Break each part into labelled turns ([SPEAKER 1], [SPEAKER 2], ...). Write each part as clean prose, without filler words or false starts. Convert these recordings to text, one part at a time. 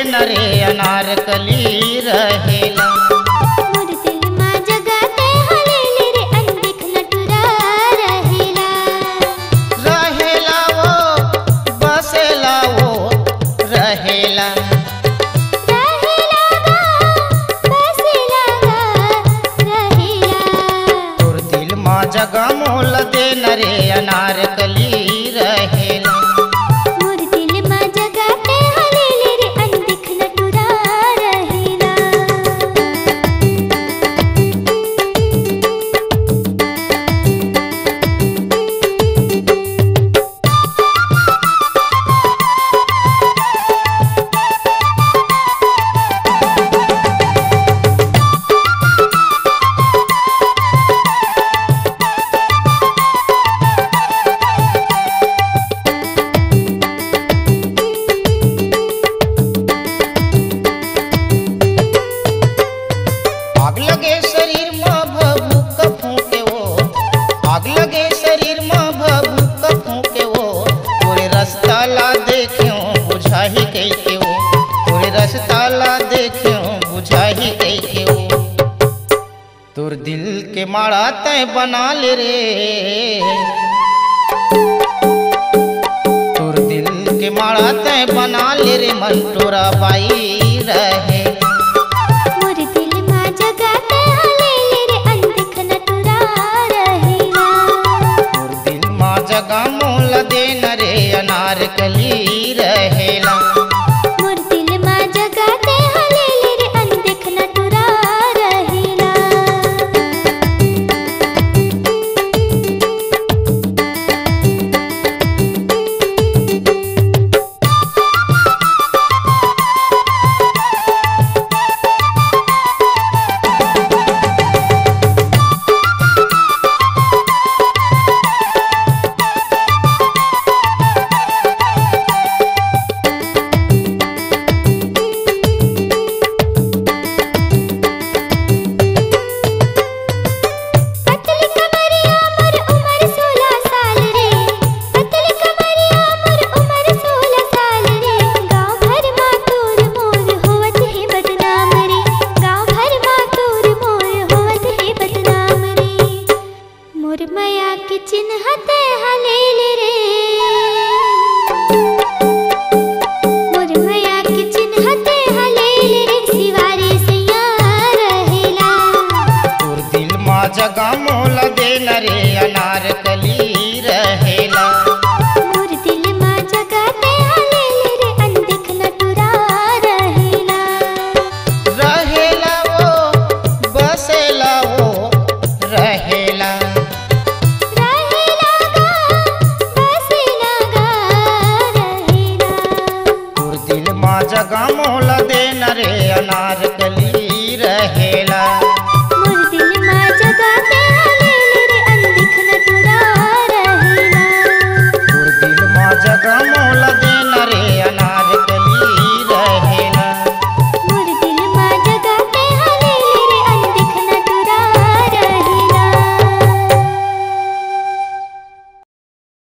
[SPEAKER 1] नरे अनारकली रहेला।
[SPEAKER 2] मोर दिल मा जगाते हलेले रे अनदिख नटुरा रहेला।
[SPEAKER 1] रहेला वो बसेला वो रहेला।
[SPEAKER 2] रहेला गा बसेला गा रहेला।
[SPEAKER 1] तोर दिल मा जगा मोल दे नरे अनारकली रहेला।
[SPEAKER 2] मोर दिल मा जगाते हलेले रे अनदिख नटुरा रहेला।
[SPEAKER 1] आग लगे शरीर में भभूक फूके वो। आग लगे शरीर में भभूक फूके वो। तोरे रास्ता ला देखियो बुझाही कैके वो। तोरे रास्ता ला देखियो बुझाही कैके वो। तोर दिल के माड़ा तय बना ले रे। तोर दिल के माड़ा तय बना ले रे मंटोरा बाई रहे।
[SPEAKER 2] मोर दिल मा जगाते हलेले रे अनदिख नटुरा रहेला।
[SPEAKER 1] तोर दिल मा जगा मोल दे नरे अनारकली रहेला।
[SPEAKER 2] मोर दिल मा जगाते हलेले रे अनदिख नटुरा रहेला। पतली कमरिया मोर उमर 16 साल रे। पतली कमरिया मोर उमर 16 साल रे। गाँव भर मा तोर मोर होवत है बदनाम रे। गाँव भर मा तोर मोर होवत है बदनाम रे। मोर माया के चिन्हते हलेले रे। मोर माया के चिन्हते हलेले रे सिवारे सैया रहेला।
[SPEAKER 1] तोर दिल मा जगा मोल दे नरे अनारकली रहेला।
[SPEAKER 2] मोर दिल मा जगाते हलेले रे अनदिख नटुरा रहेला।
[SPEAKER 1] रहेला वो बसेला वो रहेला।
[SPEAKER 2] रहेला गा बसेला गा रहेला।
[SPEAKER 1] तोर दिल मा जगा मोल दे नरे अनारकली रहेला।
[SPEAKER 2] मोर दिल मा जगाते हलेले रे अनदिख नटुरा रहेला।
[SPEAKER 1] तोर दिल मा जगा मोल दे नरे अनारकली रहेला।
[SPEAKER 2] मोर दिल मा जगाते हलेले रे अनदिख नटुरा रहेला।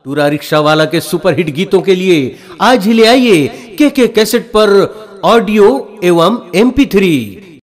[SPEAKER 3] टूरा रिक्शा वाला के सुपरहिट गीतों के लिए आज ही ले आइए के कैसेट पर ऑडियो एवं MP3।